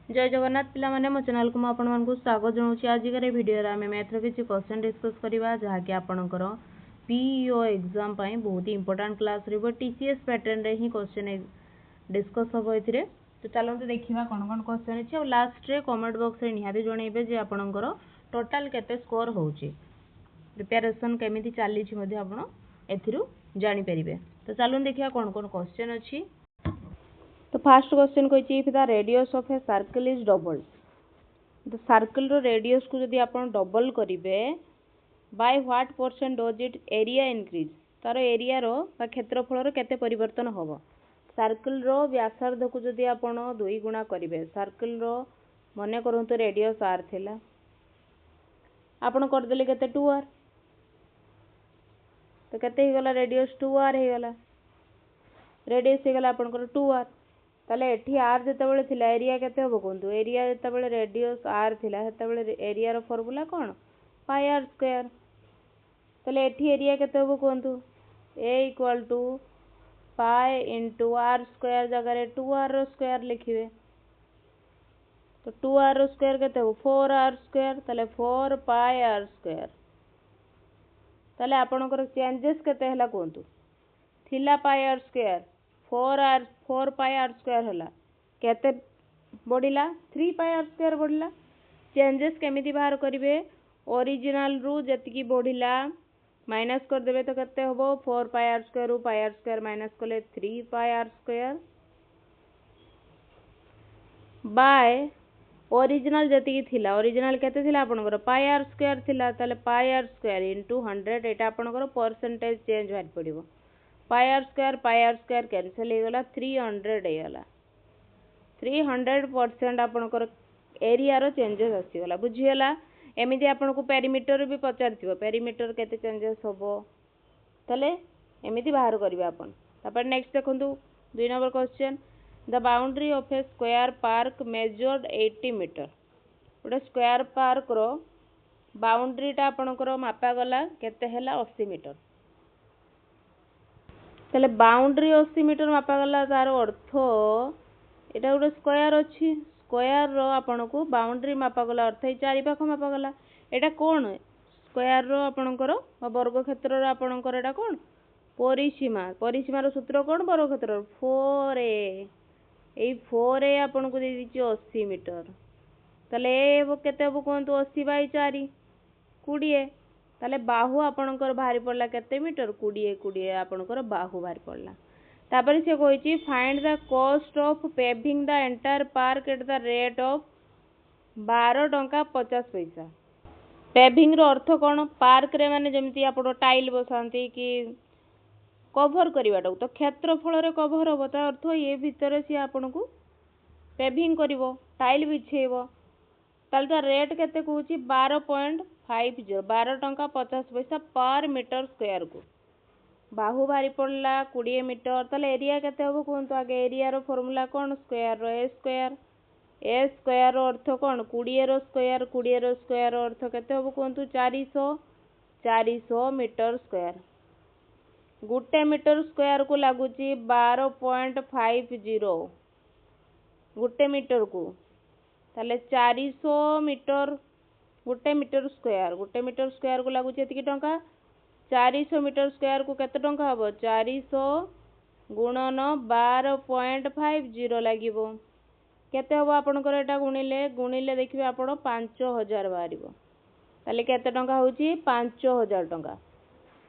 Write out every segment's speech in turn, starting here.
जय जगन्नाथ पिला माने मो चैनल को आपण मानकु स्वागत जनाऊँ। आजिकार वीडियो रे आमे मैथ रो किछि क्वेश्चन डिस्कस करबा जहाँकि आपणकर पीईओ एग्जाम पाई बहुत इंपोर्टेंट क्लास रहबो। टीसीएस पैटर्न रे ही क्वेश्चन डिस्कस होबो एथिरे। तो चलंतु देखिबा कोन कोन क्वेश्चन अछि। और लास्ट रे कमेंट बॉक्स रे निहाती जणैबे जे आपणकर टोटल केते स्कोर होउची, प्रिपरेशन केमिति चाली छि मध्ये आपण एथिरु जानि परिबे। तो चलंतु देखिबा कोन कोन क्वेश्चन अछि। तो फर्स्ट क्वेश्चन कहिछि if the radius of a circle is double, the circle रो रेडियस को जदि आपण डबल करिवे by what percent does it area increase, तार एरिया रो बा क्षेत्रफल रो केते परिवर्तन होबो। सर्कल रो व्यासार्ध को जदि आपण 2 गुणा करिवे, सर्कल रो मने करंतु रेडियस r थिला, आपण कर देले केते 2r, तो केते ही गला रेडियस 2r हे गला, रेडियस हे गला आपण कर 2r। ताले एठी r जते बेले थिला एरिया केते होबो कोंतु, एरिया जते बेले रेडियस r थिला सेते बेले एरिया रो फार्मूला कोन पाई r स्क्वायर। ताले एठी एरिया केते होबो कोंतु, a equal to pi into r square जगह रे 2r रो स्क्वायर लिखिबे। तो 2r रो स्क्वायर केते हो 4r स्क्वायर, ताले 4 पाई r स्क्वायर। ताले आपनकर चेंजेस केते हला कोंतु, थिला पाई r स्क्वायर 4 पाई r स्क्वायर हला केते बढ़िला 3 पाई r स्क्वायर बढ़िला। चेंजेस केमिति बाहर करिवे, ओरिजिनल रु जतिकी बढ़िला माइनस कर देबे तो केते होबो 4 पाई r स्क्वायर रु पाई r स्क्वायर माइनस करले 3 पाई r स्क्वायर बाय ओरिजिनल जतिकी थिला, ओरिजिनल केते थिला आपनकर पाई r स्क्वायर थिला, ताले पाई r स्क्वायर इनटू 100 एटा आपनकर परसेंटेज चेंज भार पड़िबो। पाई r स्क्वायर कैंसिल हो गला 300 हे गला, 300% आपनकर एरिया रो चेंजेस आसी गला। बुझी गला एमिति आपन को पेरीमीटर भी पचारथिबो, पेरीमीटर केते चेंजेस होबो तले एमिति बाहर करिवे आपन। तापर नेक्स्ट देखंतु 2 number question, the boundary of a square park measured 80 metre. ओडे स्क्वायर पार्क रो बाउंड्री टा आपनकर मापा गला केते हला 80 मीटर। तले बाउंड्री 80 मीटर मापा गला, तार अर्थ एटा गोटे स्क्वायर अछि, स्क्वायर रो आपन को बाउंड्री मापा गला अर्थ ए चारि पाख मापा गला। एटा कोन स्क्वायर रो आपनकर वर्ग क्षेत्र रो आपनकर एटा कोन परिसीमा, परिसीमा रो सूत्र कोन वर्ग क्षेत्र 4a, ए 4a आपन को दे दिछि 80 मीटर। तले ए केते हो कोंतु 80 बाय 4 20, ताले बाहु आपनकर भारी पड़ला केते मीटर 20 आपनकर बाहु भारी पड़ला। तापर से कहिछि find the cost of paving the entire park at the rate of 12 टंका 50 पैसा। पेविंग रो अर्थ कोन, पार्क रे माने जेमिति आपण टाइल बसांती कि कवर करिवाटा तो क्षेत्रफल रे कवर होबो, ता अर्थ ए भितर से आपण को पेविंग करिवो टाइल बिछेइबो। ताल ता रेट केते कहूची 12.50 12 टंका 50 पैसा पर मीटर स्क्वायर को। बाहु भारी पड़ला 20 मीटर, ताले एरिया केते होबो कोंतु आगे एरिया रो फार्मूला कोन स्क्वायर रो ए स्क्वायर, ए स्क्वायर रो अर्थ कोन 20 रो स्क्वायर, 20 रो स्क्वायर रो अर्थ केते होबो कोंतु 400 मीटर स्क्वायर। गुटे मीटर स्क्वायर को लागुची 12.50 गुटे मीटर को, ताले 400 मीटर गुटे मीटर स्क्वायर को लागुची एतिकी टंका। 400 मीटर स्क्वायर को केते टंका हबो 400 गुणन 12.50 लागिबो, केते हबो आपनकर एटा गुणिले देखिबे आपण 5000 बाहरिबो। ताले केते टंका होची 5000 टंका।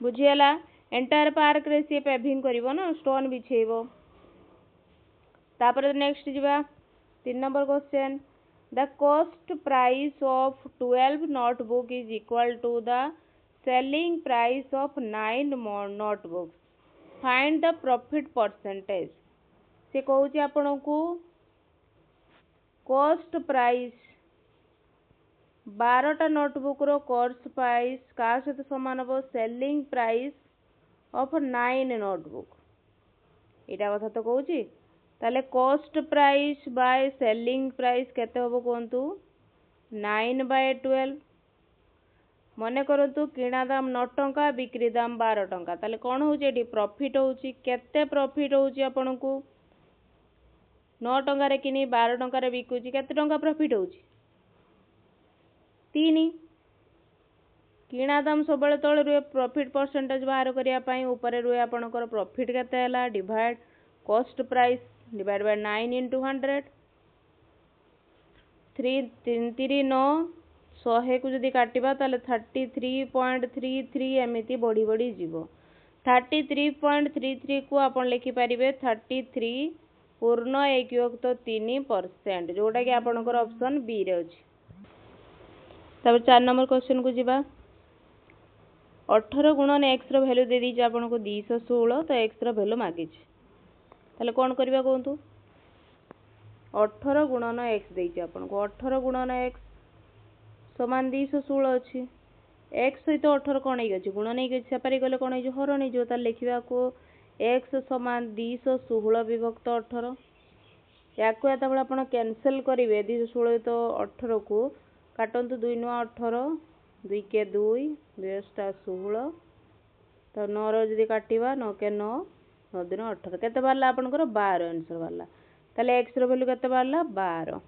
बुझियला एंटायर पार्क रे से पेविंग करिवो ना, स्टोन बिछेइबो। तापर नेक्स्ट जिबा 3 number question, the cost price of 12 notebook is equal to the selling price of 9 notebooks, find the profit percentage. से कहूची आपण को कॉस्ट प्राइस 12टा नोटबुक रो कॉस्ट प्राइस का सहित समान हो सेलिंग प्राइस ऑफ 9 नोटबुक, एटा कथा तो कहूची। ताले cost price by selling price केते होबो कोंतु 9 बाय 12। मने करंतु किणा दाम 9 टंका बिक्री दाम 12 टंका, ताले कोन होची एठी प्रॉफिट होची, केते प्रॉफिट होची आपन को 9 ଟଙ୍କାରେ କିଣି 12 ଟଙ୍କାରେ ବିକୁଛି, କେତେ ଟଙ୍କା ପ୍ରଫିଟ୍ ହେଉଛି? 3। କିଣା ଦାମ ସବୁବେଳେ ତଳେ ରୁହେ, ପ୍ରଫିଟ୍ ପରସେଣ୍ଟେଜ ବାହାର କରିବା ପାଇଁ ଉପରେ ରୁହେ ଆପଣଙ୍କର ପ୍ରଫିଟ୍ କେତେ ହେଲା, ଡିଭାଇଡ୍ କଷ୍ଟ ପ୍ରାଇସ୍ ଡିଭାଇଡ୍ ବାଇ 9 into 100। 3 3 9 100 କୁ ଯଦି କାଟିବା ତାହେଲେ 33.33 ଏମିତି ବଢ଼ି ବଢ଼ି ଯିବ। 33.33 କୁ ଆପଣ ଲେଖିପାରିବେ 33.1/3%, ଯୋଉଟାକି ଆପଣଙ୍କର ଅପସନ୍ B ରେ ଅଛି। ତାପରେ 4 ନମ୍ବର क्वेश्चन को ଯିବା। 18 गुणन x ର भैल्यू दे दीजिए आपको 216, तो x ର भैल्यू मागिଛି, ताले कौन करबा कहतु? 18 गुणन x देइछि आपको, 18 गुणन x समान 216 अछि। x सहित 18 कोन हेइ अछि, गुण नै अछि, सेपारी गले कोन हेइ, हरण हेइ जो, ताले लिखिबा को x समान 216 विभक्त 18। याको एतबेला आपण कैंसिल करिवे 216 तो 18 को काटंतु 2 9 18, 2 के 2, 2 16, तो 9 रो जदी काटिबा 9 के 9, 9 दिन 18 केते बारला आपनकर 12 आंसर बारला। ताले x रो वैल्यू केते बारला 12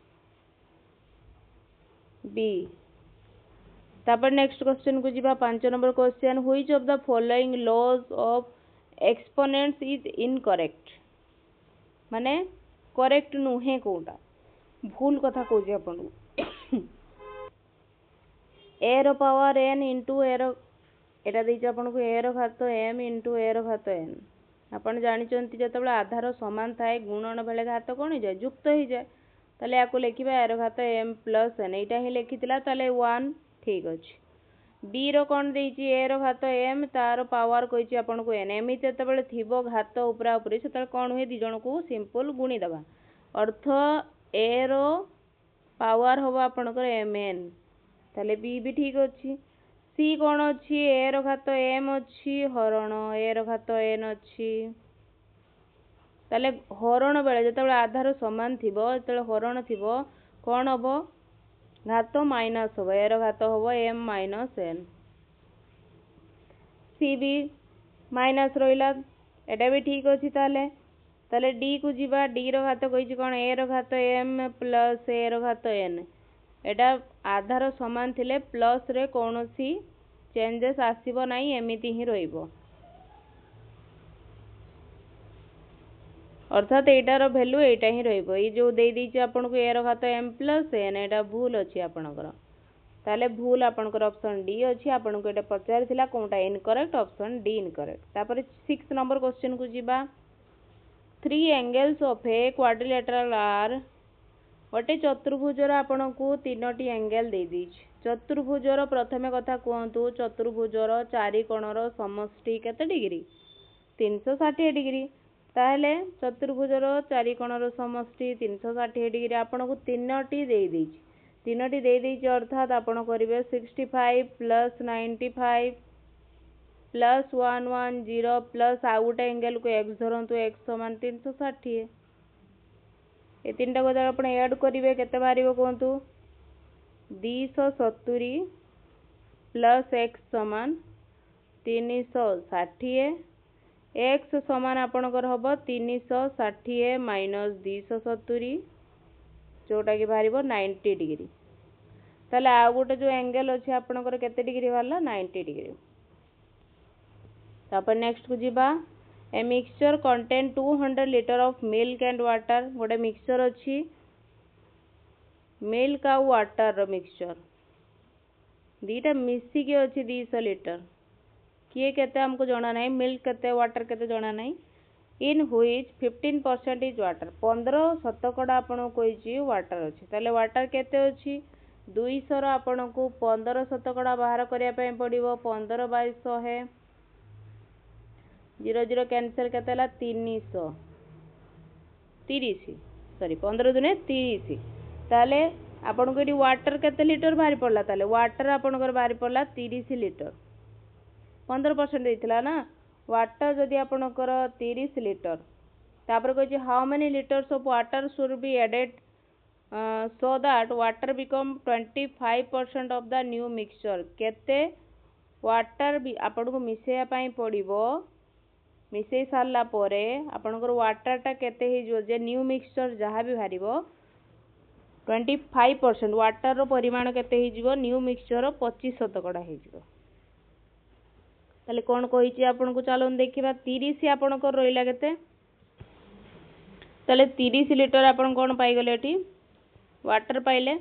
बी। तापर नेक्स्ट क्वेश्चन को जीवा 5 number question, which of the following laws of exponents is incorrect, माने करेक्ट नुहे कोटा, भूल कथा कहूँ आपन। ए रो पावर n इंटू ए रो एटा देइछ आपन को ए रो घात m इंटू ए रो घात n। आपन जानि चंती जतबेला आधार समान थाए गुणन बेले घात कोन हो जाए, युक्त हो जाए, ताले याको लेखिबा ए रो घात m प्लस n, एटा ही लेखितिला ताले 1 ठीक अछि। बी रो कोन देइछि ए रो घात m, तार पावर कहिछि आपन को n, एमिति जतबेले थिबो घात उपरा उपरे सेतबेले कोन होय, दि जण को सिंपल गुणी दबा, अर्थ ए रो पावर होबो आपन को mn, ताले बी भी ठीक अछि। सी कोन अछि, ए रो घात m अछि हरण ए रो घात n अछि, ताले हरण बेले जतबेले आधार समान थिबो, जतबेले हरण थिबो कोन होबो, घात माइनस होबो, ए रो घात होबो m माइनस n। सी भी माइनस रहिला, एटा भी ठीक अछि। ताले डी को जीवा, डी रो घात कहिछि कोन, ए रो घात m प्लस ए रो घात n, एटा आधार समान थिले प्लस रे कोनोसी चेंजेस आसीबो नाही, एमिति ही रहिबो, अर्थात एटार वैल्यू एटा ही रहिबो। ई जो दे दीछि आपन को ए रो घात m प्लस n, एटा भूल अछि आपनकर, ताले भूल आपनकर ऑप्शन डी अछि। आपन को एटा पचार थिला कोनटा इनकरेक्ट, ऑप्शन डी इनकरेक्ट। तापर 6 नंबर क्वेश्चन को जीवा। 3 angles of a quadrilateral are, गोटे चतुर्भुजर आपन को 3टी एंगल दे दीछि। चतुर्भुजर प्रथमे कथा कहतु, चतुर्भुजर चारि कोणर समष्टि केते डिग्री, 360 डिग्री। ताहले चतुर्भुजर चारि कोणर समष्टि 360 डिग्री आपन को 3टी दे दीछि, 3टी दे दीछि, अर्थात आपन करिवे 65 प्लस 95 प्लस 110 प्लस आउ गोटे एंगल को x धरंतु, x समान 360। ए तीनटा को आपण ऐड करिवे केते बारिबो कहंतु, 270 प्लस x समान 360, x समान आपनकर हबो 360 माइनस 270, जोटा कि बारिबो 90 डिग्री। ताले आ गोटे जो एंगल अछि आपनकर केते डिग्री वाला, 90 डिग्री। तापर नेक्स्ट को जीवा। A mixture contain 200 litre of milk and water, गोटे मिक्सचर अछि मिल्क आ वाटर रो मिक्सचर, दीटा मिसी के अछि 200 लीटर, किए केते हमको जणा नाही, मिल्क केते वाटर केते जणा नाही। इन व्हिच 15% इज वाटर, 15% आपन कोइछि वाटर अछि, ताले वाटर केते अछि 200 रो आपन को 15% बाहर करिया पय पडिबो, 15 बाय 100, 0 0 कैंसिल केते ला 330, सॉरी 15 दुने 30, ताले आपन को एटी वाटर केते लीटर बाहर पडला, ताले वाटर आपन को बाहर पडला 30 लीटर, 15% देइथिला ना, वाटर जदि आपन को 30 लीटर। तापर कहछि how many litres of water should be added so that water become 25% of the new mixture, केते वाटर भी आपन को मिसेया पई पडिबो मिसई सारा पर आपणकर वाटरटा केते हो जे न्यू मिक्सचर जहाँ भी बाहर 25% वाटर परिमाण केते हो न्यू मिक्सचर 25% हो ताले कौन कही आपन को चलो देखा 30 आपणकर रहा केते ताले 30 लिटर आपन कौन पाइगले एटी वाटर पाइले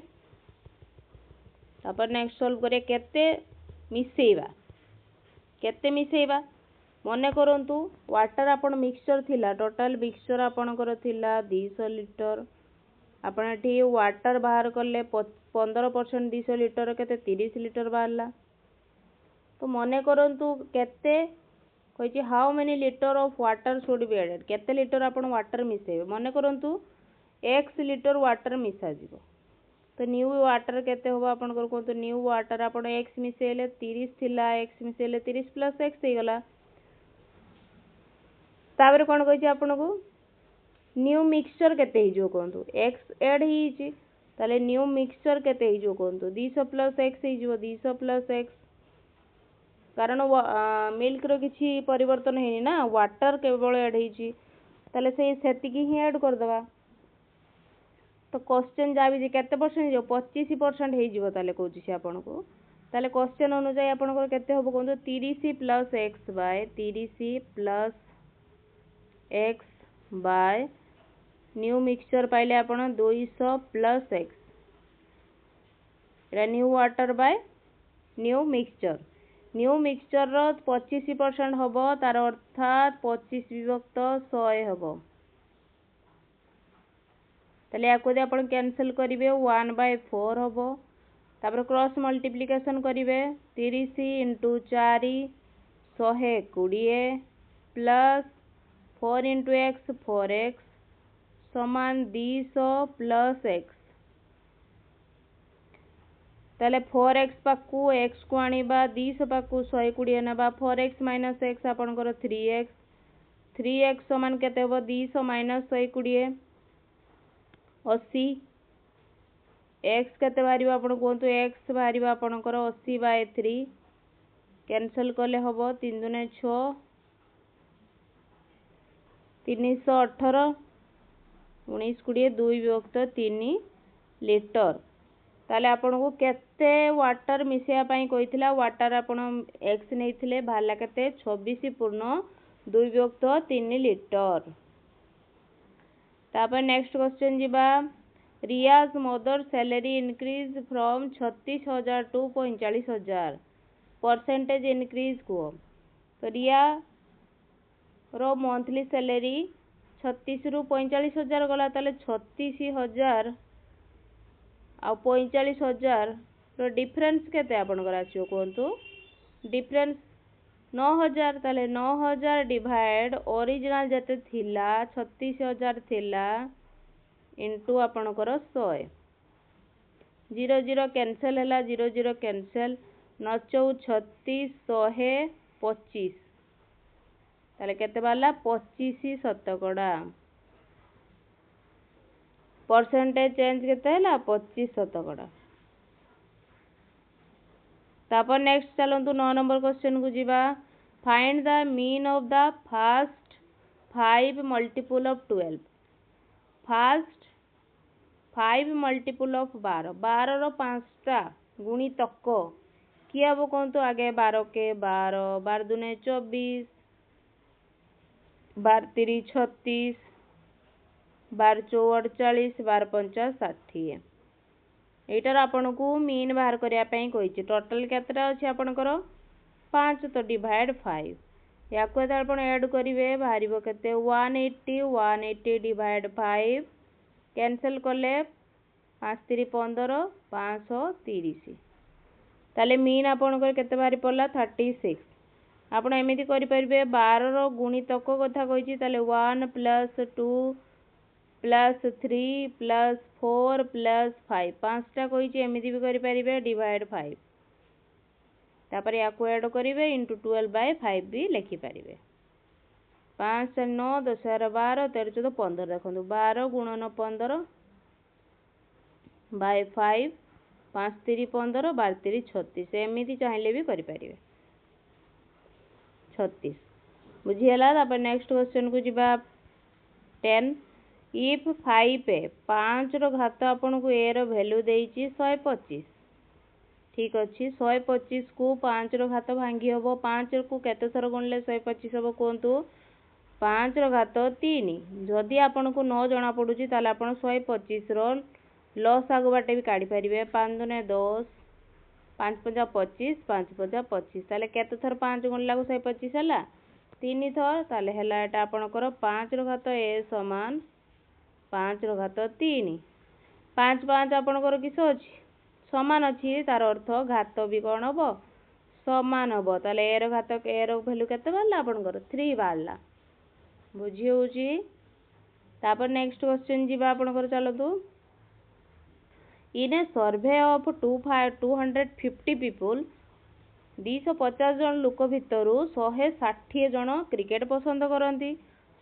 तापर नेक्स्ट सॉल्व करिया केते मिसेइबा मने करंतु वाटर आपन मिक्सचर थिला टोटल मिक्सचर आपनकर थिला 200 लिटर आपन एठी वाटर बाहर करले 15% 200 लिटर केते 30 लिटर बाहरला तो मने करंतु केते कहि how many litres of water should be added केते लिटर आपन वाटर मिसेइबे मने करंतु x लिटर वाटर मिसा जीवो तो न्यू वाटर केते होबा आपन को कोंतु न्यू वाटर आपन x मिसेले 30 थिला x मिसेले 30 प्लस x हे गला तापर कोन कहि आपन को न्यू मिक्सचर केते हिजो कोंतु x ऐड हिची ताले न्यू मिक्सचर केते हिजो कोंतु 200 प्लस x हिजो 200 प्लस x कारण मिल्क रो किछि परिवर्तन हेनी ना वाटर केवल ऐड हिची ताले से सेति की ही ऐड कर दबा तो क्वेश्चन जा भी केते परसेंट जो 25% हे जीवो ताले कहूची से आपन को ताले क्वेश्चन अनुसार आपन को केते होबो कोंतु 30 plus x by 30 plus x by new mixture पाइले आपन 200 प्लस x एरा new water by new mixture रो 25% होबो तार अर्थात 25 विभक्त 100 होबो ताले याको दे आपण कैंसिल करिवे 1/4 होबो तापर क्रॉस मल्टीप्लिकेशन करिवे 30 * 4 120 प्लस 4 * x 4x समान 200 प्लस x ताले 4x पाकू x को आनिबा 200 पाकू 120 नबा 4x - x आपण कर 3x समान केते होबो 200 - 120 80 x केते बारिबा आपण कोंतु x बारिबा आपणकर 80/3 कैंसिल करले होबो 3 * 6 318 19 20 2 विभक्त 3 लिटर ताले आपण को केते वाटर मिसिया पई कहितला वाटर आपण x नेइथिले भाला केते 26 पूर्ण 2 विभक्त 3 लिटर तापर नेक्स्ट क्वेश्चन जीबा Riya's mother salary increase from 36,000 to 45,000 percentage increase को तो रिया रो मंथली सैलरी 36 रु 45,000 गला ताले 36,000 आ 45,000 रो डिफरेंस केते आपन कर आछो कोंतु डिफरेंस 9,000 ताले 9,000 डिवाइड ओरिजिनल जते थिला 36,000 थिला इनटू आपन कर 100 0 0 कैंसिल हला 0 0 कैंसिल 9 36 125 ताले केते बाला 25 शतकड़ा परसेंटेज चेंज केते हला 25 शतकड़ा तापर नेक्स्ट चलंतु 9 नंबर क्वेश्चन को जीवा find the mean of the first 5 multiple of 12 first 5 multiple of 12 12 रो 5टा गुणितक कि अब कोंतु आगे 12 के 12 12 दुने 24 12 3 36 12 4 48 12 5 60 एटार आपन को मीन बाहर करिया पई कहिछि टोटल केतरा अछि आपनकर 5 तो डिवाइड 5 याको एत आपन ऐड करिवे बाहरिबो केते 180 डिवाइड 5 कैंसिल करले 5 3 15 530 ताले मीन आपनकर केते बाहरी पड़ला 36 आपन एमिति करि परिबे 12 रो गुणितक कथा कहिछि ताले 1 + 2 + 3 + 4 + 5 पांचटा कहिछि एमिति भी करि परिबे डिवाइड 5 तापर याको ऐड करिवे इनटू 12/5 भी लिखि परिबे 5 * 9 10 12 13 14 15 देखंतु 12 * 15 बाय 5 5 3 15 12 3 36 एमिति चाहिले भी करि परिबे 36 बुझीगला। तापर नेक्स्ट क्वेश्चन को जीवा 10 इफ 5 5 रो घात आपन को ए रो वैल्यू देइची 125 ठीक अछि 125 को 5 रो घात भांगी हबो 5 को केते थर गुणले 125 हबो कोंतु 5 रो घात 3 जदि आपन को न जणा पडुची ताले आपन 125 रो लॉस आगु बाटे भी काढी परिबे 5 दुने 10 5 5 25 5 5 25 ताले केते थर 5 गुणला को 125 हला 3 थर ताले हला एटा आपनकर 5 रो घात ए समान 5 रो घात 3 5 5 आपनकर किस अछि समान अछि तार अर्थ घात भी कोन हबो समान हबो ताले ए रो घात ए रो वैल्यू केते बारला आपनकर 3 बारला बुझी होउची। तापर नेक्स्ट क्वेश्चन जीवा आपनकर चलतु इन ए सर्वे ऑफ 250 पीपल 250 जन लोक भितरु 160 जन क्रिकेट पसंद करती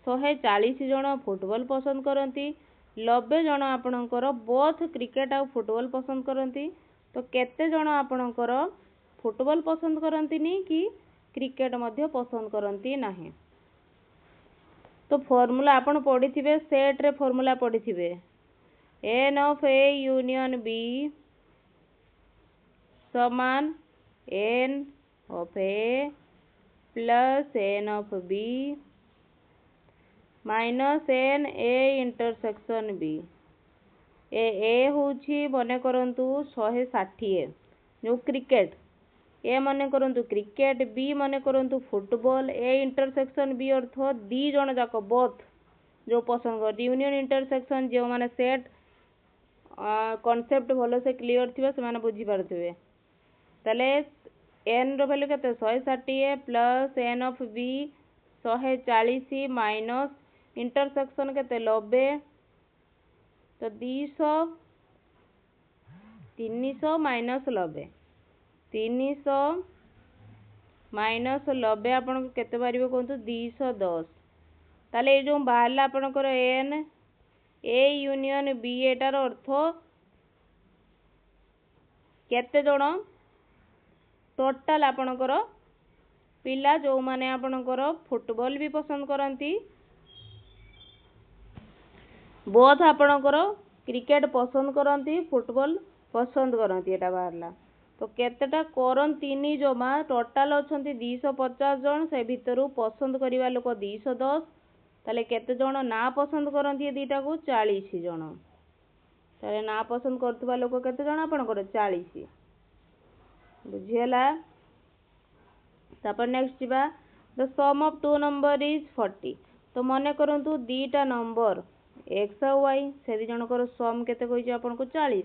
140 जन फुटबॉल पसंद करती 90 जन आपनकर बोथ क्रिकेट आ फुटबॉल पसंद करती तो केते जन आपनकर फुटबॉल पसंद करंतीनी कि क्रिकेट मध्य पसंद करती नाही। तो फॉर्मूला आपन पढ़िथिबे सेट रे formula पढ़िथिबे n of a union b समान n of a plus n of b minus n a intersection b ए होउची मने करंतु 160 जो क्रिकेट ए मने करंतु क्रिकेट बी मने करंतु फुटबॉल ए इंटरसेक्शन बी अर्थ दी जण जाक बोथ जो पसंद कर यूनियन इंटरसेक्शन जो माने सेट कांसेप्ट भलो से क्लियर थिबे से माने बुझी पारथिबे तले n रो वैल्यू केते 160 plus n of b 140 minus intersection केते 90 तो 200 300 माइनस 90 300 माइनस 90 आपन को केते बारिबो कोंतु 210 ताले ए जो बाहरला आपनकर n ए यूनियन बी एटार अर्थ केते जण टोटल आपनकर पिला जो माने आपनकर फुटबॉल भी पसंद करंती बोथ आपनकर क्रिकेट पसंद करंती फुटबॉल पसंद करंती एटा बाहरला तो केतेटा करंतीनी जमा टोटल अछंती 250 जन से भितरु पसंद करिवा लोक 210 ताले केते जण ना पसंद करंती दीटा को 40 जण ताले ना पसंद करथुवा लोक केते जण आपनकर 40 बुझियला। तापर नेक्स्ट जीवा the sum of two number is 40 तो मने करंतु दीटा नंबर x और y से दी जनकर सम केते कहिजे आपनको 40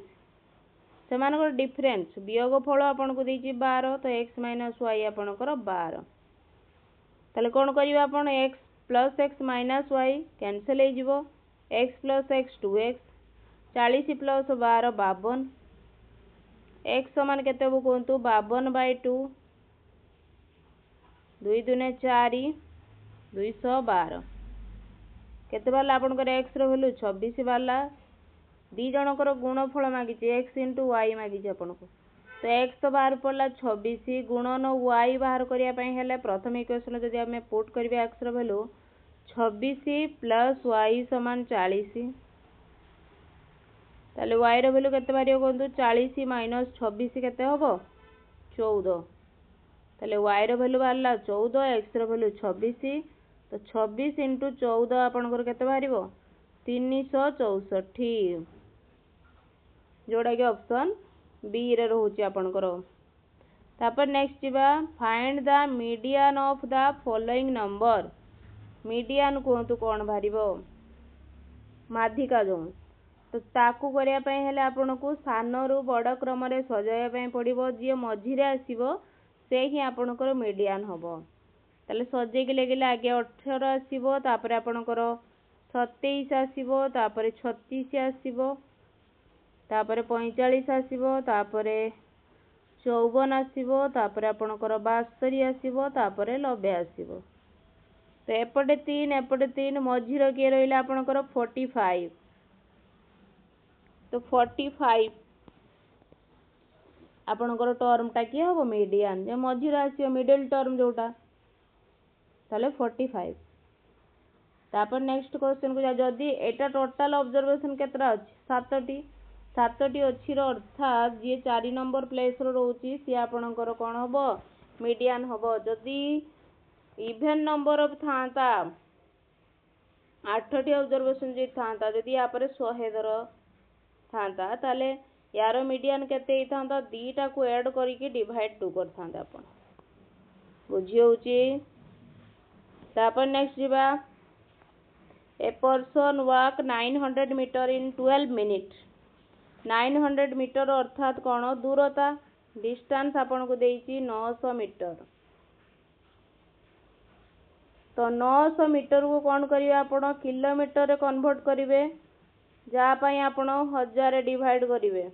सेमानकर डिफरेंस वियोग फल आपनको देछि 12 तो x - y आपनकर 12 ताले कोन करिवा आपन x plus x minus y cancel हो जिवो x plus x 2x 40 plus 12 52 x समान केते हो कोंतु 52/2 2 दुने 4 212 केते बाला आपनकर x रो वैल्यू 26 बाला दी जनकर गुणफल मागी x * y मागी आपनको तो x तो बाहर पड़ला 26 गुणन y बाहर करिया पई हेले प्रथम इक्वेशन जदि हमें पुट करबे x रो वैल्यू 26 प्लस y समान 40 ताले y रो वैल्यू केते बारियो कोंतु 40 माइनस 26 केते होबो 14 ताले y रो वैल्यू बारला 14 x रो वैल्यू 26 तो 26 * 14 आपनकर केते बारिबो 364 जोड़ा के ऑप्शन बी रे रहउची आपनकर। तापर नेक्स्ट जीवा find the median of the following number median कोंतु कोन भारिबो माध्यिका जो तो ताकू करिया पई हेले आपनको सानो रु बड़ क्रम रे सजाया पई पड़िबो जे मझी रे आसीबो से ही आपनकर मीडियन हबो ताले सजे के लेगिले आगे 18 आसीबो तापर आपनकर 27 आसीबो तापर 36 आसीबो तापर 45 आसीबो तापर 54 आसीबो तापर आपनकर 72 आसीबो तापर 90 आसीबो तो एपटे 3 मझी रो के रहिला आपनकर 45 तो 45 आपनकर टर्म टा की हबो मीडियन जे मझी रे आसीबो मिडिल टर्म जोटा ताले 45 तापर नेक्स्ट क्वेश्चन को जा जदी एटा टोटल ऑब्जर्वेशन केतरा अछि 7टी अछि रो अर्थात जे 4 नंबर प्लेस रो रहउची सी आपनकर कोन हबो मीडियन हबो जदी इवन नंबर ऑफ थांता 8टी ऑब्जर्वेशन जे थांता जदी या पर 100 दर थांता ताले यारो मीडियन केते हितांता दीटा को ऐड करी के डिवाइड 2 कर थांता अपन बुझी होची तापर नेक्स्ट जीवा a person walk 900 metre in 12 minute 900 metre अर्थात कौन दूरता डिस्टेंस आपन को देइची 900 मीटर तो 900 मीटर को कौन करिवे आपण किलोमीटर रे कन्वर्ट करिवे जा पई आपण 1000 डिवाइड करिवे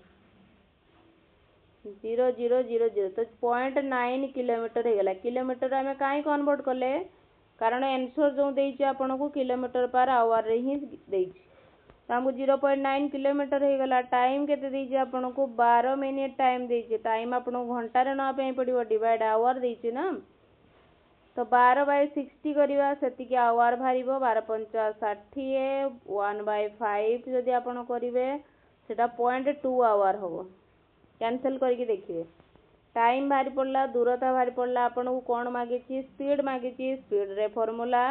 0000 तो 0.9 किलोमीटर हे गेला किलोमीटर हमें काई कन्वर्ट करले कारण आंसर जो देइची आपण को किलोमीटर पर आवर रे ही देइची हमको 0.9 किलोमीटर हे गला टाइम केते देइची आपण को 12 मिनिट टाइम देइची टाइम आपण घंटा रे न पे पड़िबो डिवाइड आवर देइची ना तो 12/60 करिवा सेति के आवर भारिबो 12×5 60 1/5 जदि आपण करिवे सेटा 0.2 आवर होबो कैंसिल करके देखिए टाइम भारी पड़ला दूरता भारी पड़ला आपण को कोन मागिची स्पीड मागिची स्पीड रे फार्मूला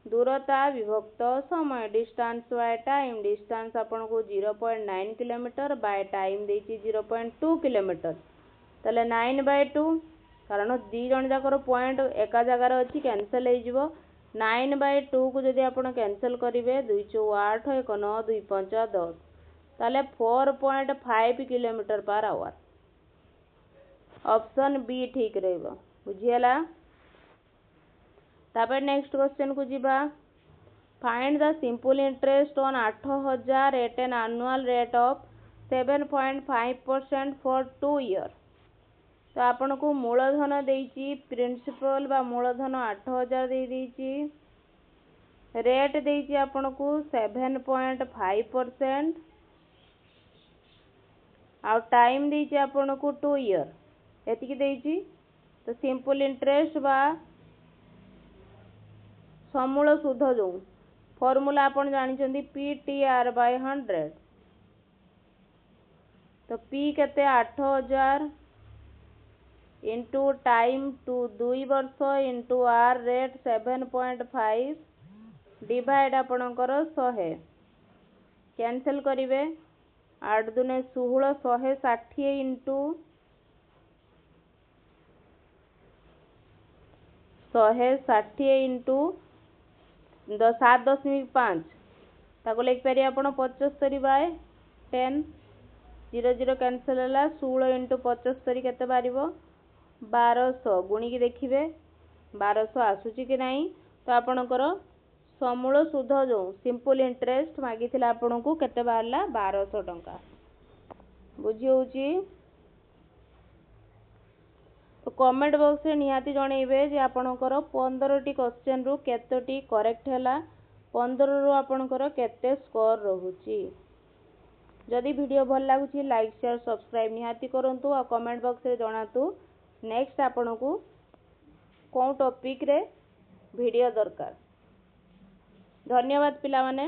दूरता विभक्त समय डिस्टेंस बाय टाइम डिस्टेंस आपण को 0.9 किलोमीटर बाय टाइम देची 0.2 किलोमीटर तले 9/2 कारण दी जन जाकर पॉइंट एका जगह रे अछि कैंसिल हे जिवो 9/2 को जदि आपण कैंसिल करिवे 2 4 8 1 9 2 5 10 ताले 4.5 kilometre per hour option B ठीक रहइबो बुझियला तापर नेक्स्ट क्वेश्चन को जीवा find the simple interest on 8000 at an annual rate of 7.5% for 2 year तो आपण को मूलधन देइची प्रिंसिपल बा मूलधन 8000 दे देइची रेट देइची आपण को 7.5% आ टाइम देइची आपण को 2 ईयर एतिकी देइची तो सिंपल इंटरेस्ट बा समूल सुध जो फॉर्मूला आपण जानि चंदी PTR/100 तो P केते 8000 इनटू टाइम टू 2 वर्ष इनटू R रेट 7.5 डिवाइड आपणकर 100 कैंसिल करिवे 8 दुने 16 160 इनटू 160 इनटू 7.5 ताको लिख पारि आपण 75/10 00 कैंसिल होला 16 इनटू 75 केते बारिबो 1200 गुणी की देखिबे 1200 आसुची कि नाही तो आपणकर समूल सुध जो सिंपल इंटरेस्ट मागिथिला आपण को केते बारला 1200 टंका बुझी होची तो कमेंट बॉक्स रे निहाती जणैबे जे आपणकर 15 टी क्वेश्चन रु केतोटी करेक्ट हैला 15 रु आपणकर केते स्कोर रहूची जदि वीडियो भल लागुची लाइक शेयर सब्सक्राइब निहाती करंतु आ कमेंट बॉक्स रे जणातु नेक्स्ट आपण को कोन टॉपिक रे वीडियो दरकार धन्यवाद पिला माने।